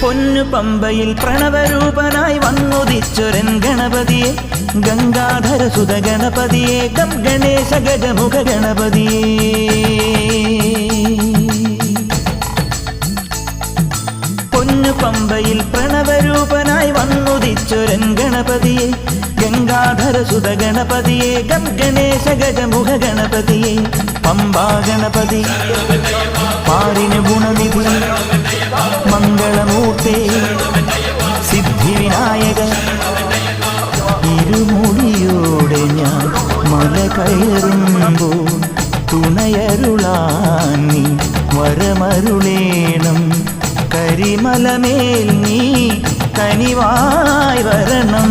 പൊന്നു പമ്പയിൽ പ്രണവരൂപനായി വന്നുദിച്ചൊരൻ ഗണപതിയെ ഗംഗാധര സുത ഗണപതിയെ ഗം ഗണേശ ഗജമുഖ ഗണപതിയെ പൊന്നു പമ്പയിൽ പ്രണവരൂപനായി വന്നുദിച്ചൊരൻ ഗണപതിയെ ഗംഗാധര സുത ഗണപതിയെ ഗം ഗണേശ ഗജമുഖ ഗണപതിയെ പമ്പാ ഗണപതി പാരിന് ഗുണനിധി മംഗളമൂർത്തേ സിദ്ധിവിനായക ഇരുമുടിയോടെ ഞാൻ മല കയറുമ്പോൾ തുണയരുളാൻ നീ വരമരുളേണം കരിമലമേൽ നീ കനിവായി വരണം.